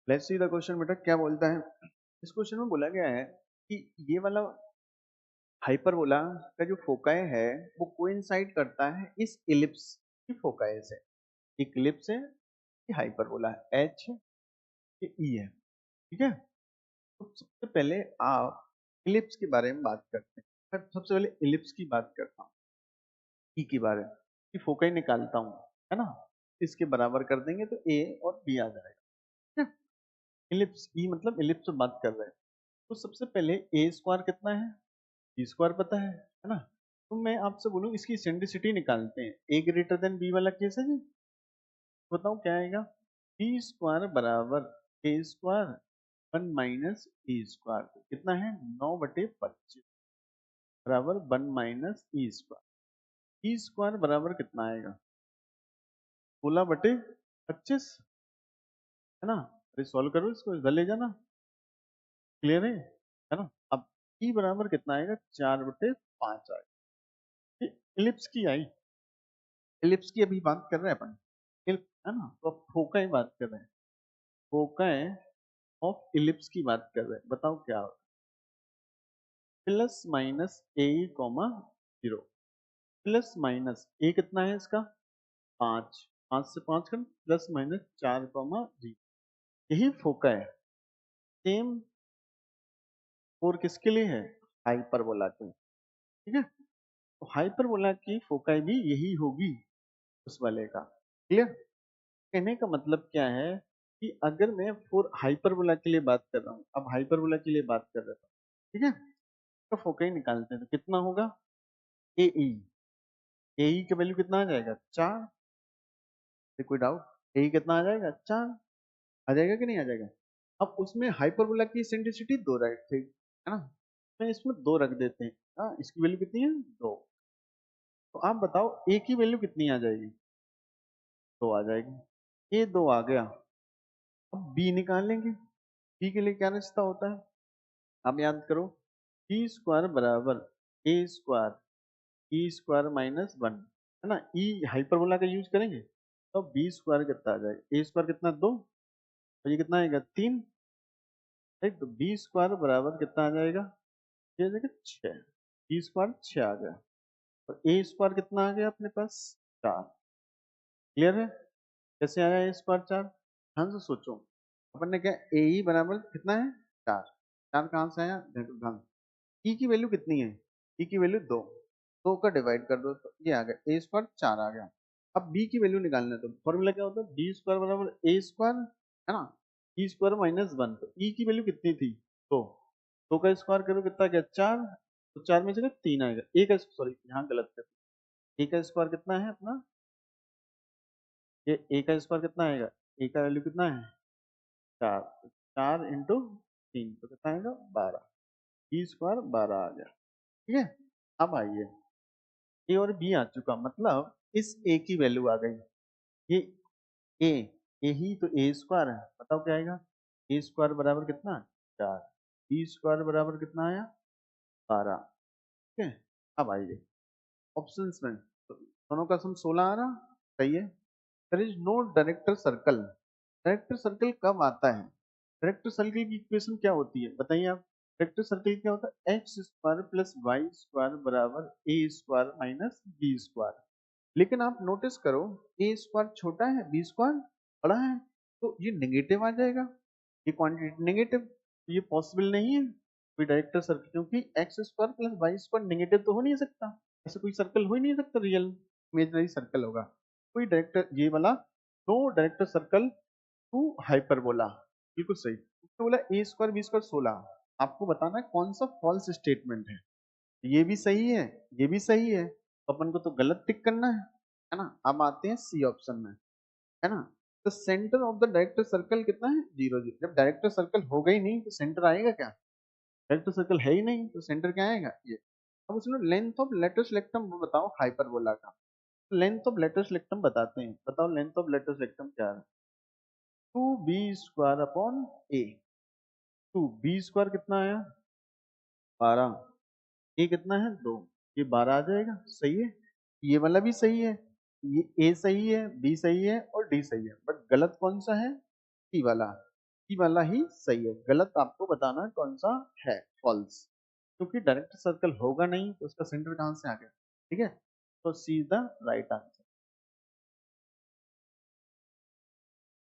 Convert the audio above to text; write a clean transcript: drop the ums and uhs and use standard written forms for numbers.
Let's see the question बेटा क्या बोलता है। इस क्वेश्चन में बोला गया है कि ये वाला हाइपरबोला का जो फोकाई है वो कोइंसाइड करता है इस इलिप्स की फोकाई से। एक इलिप्स है, ये हाइपरबोला है, एच है, ये ई है। ठीक है, तो सबसे पहले आप इलिप्स के बारे में बात करते हैं। मैं सबसे पहले इलिप्स की बात करता हूँ, ई के बारे में, कि फोकाई निकालता हूँ, है ना। इसके बराबर कर देंगे तो ए और बी आ जाएगा। ठीक है, इलिप्स ई मतलब इलिप्स से बात कर रहे हैं। तो सबसे पहले ए स्क्वायर कितना है, बी स्क्वायर पता है ना। तो मैं आपसे बोलूं इसकी इसेंट्रिसिटी निकालते हैं। ए ग्रेटर देन बी वाला केस है जी, बताओ क्या आएगा। बी स्क्वायर बराबर ए स्क्वायर 1 - ए स्क्वायर, कितना है 9/25 बराबर 1 - ई स्क्वायर बराबर कितना आएगा 16/25, है ना। अरे सॉल्व करो इसको, इधर ले जाना। क्लियर है ना। अब ई बराबर कितना आएगा 4/5 आएगा। इलिप्स की आई, इलिप्स की अभी बात कर रहे हैं अपन, है ना। तो अब फोकाई बात कर रहे हैं, फोकाई ऑफ इलिप्स की बात कर रहे हैं। बताओ क्या होगा, प्लस माइनस ए कॉमा 0, प्लस माइनस ए कितना है इसका 5, 5 से 5 कर प्लस माइनस 4,0, यही फोकाई है। सेम फोर किसके लिए है, हाइपरबोला के। ठीक है, तो हाइपरबोला की फोकाई भी यही होगी उस वाले का। क्लियर, कहने का मतलब क्या है कि अगर मैं फोर हाइपरबोला के लिए बात कर रहा हूँ, अब हाइपरबोला के लिए बात कर रहा था, ठीक है, तो फोकाई निकालते हैं तो कितना होगा ए ई, ए ई का वैल्यू कितना आ जाएगा 4। कोई डाउट, ए ई कितना आ जाएगा 4, आ जाएगा कि नहीं आ जाएगा। अब उसमें हाइपरबोला की इसेंट्रिसिटी 2 रख थे, है ना। मैं इसमें 2 रख देते हैं। हाँ, इसकी वैल्यू कितनी है 2। तो आप बताओ ए की वैल्यू कितनी आ जाएगी, 2 आ जाएगी। ए 2 आ गया, अब बी निकालेंगे। बी के लिए क्या रिश्ता होता है, आप याद करो, बी स्क्वायर बराबर ए स्क्वायर ई स्क्वायर -1, है ना। ई हाइपरबोला का यूज करेंगे तो बी स्क्वायर कितना आ जाएगा, ए स्क्वायर कितना 2, और ये कितना आएगा 3। ठीक, तो बी स्क्वायर बराबर कितना आ जाएगा, ये आ जाएगा 6, बी स्क्वायर 6 आ गया, और ए स्क्वायर कितना आ गया अपने पास 4। क्लियर है, कैसे आया ए स्क्वायर 4, ध्यान से सोचो। अपन ने क्या ए ई बराबर कितना है 4, 4 कहाँ से आया, ध्यान। ई की वैल्यू कितनी है, ई की वैल्यू 2, 2 का डिवाइड कर दो तो ये आ गया ए स्क्वायर 4 आ गया। अब बी की वैल्यू निकालना है तो फॉर्मूला क्या होता है, बी स्क्वायर बराबर ए स्क्वायर, है ना, ई स्क्वायर -1। तो ई की वैल्यू कितनी थी 2, 2 का स्क्वायर करो कितना गया 4, तो 4 में से 3 आएगा। ए का सॉरी यहाँ गलत कर, ए का स्क्वायर कितना है अपना, ये ए का स्क्वायर कितना आएगा, ए का वैल्यू कितना है 4, 4 इंटू 3 तो कितना आएगा 12, ई स्क्वायर 12 आ गया। ठीक है, अब आइए ए और बी आ चुका, मतलब इस ए की वैल्यू आ गई। ये ए, ए ही तो ए स्क्वायर है, बताओ क्या आएगा, ए स्क्वायर बराबर कितना 4, बी स्क्वायर बराबर कितना आया 12। ठीक है, अब आइए ऑप्शंस में, तो दोनों का सम 16 आ रहा, सही है। There is no director circle, director circle कब आता है, डायरेक्टर सर्कल की इक्वेशन क्या होती है बताइए आप। डायरेक्टर सर्कल क्या होता है, X square plus Y square बराबर A square minus B square. लेकिन आप नोटिस करो, ए स्क्वायर छोटा है बी स्क्वायर बड़ा है, तो ये नेगेटिव आ जाएगा, ये क्वांटिटी नेगेटिव, ये पॉसिबल नहीं है कोई डायरेक्टर सर्कल, क्योंकि X square plus Y square negative तो हो नहीं सकता, ऐसा कोई सर्कल हो ही नहीं सकता, रियल इमेजिनरी सर्कल होगा कोई डायरेक्टर, ये वाला no director circle to hyperbola. बिल्कुल सही, उसने बोला ए स्क्वायर बी स्क्वायर 16, आपको बताना है कौन सा फॉल्स स्टेटमेंट है। ये भी सही है, ये भी सही है, तो अपन को तो गलत टिक करना है ना। अब आते हैं सी ऑप्शन में, है ना। तो centre of the director circle कितना है 0 0, जब डायरेक्टर सर्कल होगा ही नहीं तो सेंटर आएगा क्या, डायरेक्टर सर्कल है ही नहीं तो सेंटर क्या आएगा ये। अब उसने लेंथ ऑफ लेटर्स लेक्टम वो बताओ हाइपरबोला का, लेंथ ऑफ लेटर्स लेक्टम बताते हैं, बताओ लेंथ ऑफ लेटर्स लेक्टम क्या है, 2b² अपॉन ए। 2b² कितना आया 12, ए कितना है 2, ये 12 आ जाएगा, सही है। ये वाला भी सही है, ये ए सही है बी सही है और डी सही है, बट गलत कौन सा है सी वाला। ई वाला ही सही है, गलत आपको बताना है कौन सा है फॉल्स, क्योंकि डायरेक्ट सर्कल होगा नहीं तो उसका सेंटर कहां से आ गया। ठीक है, तो सी इज द राइट आंसर।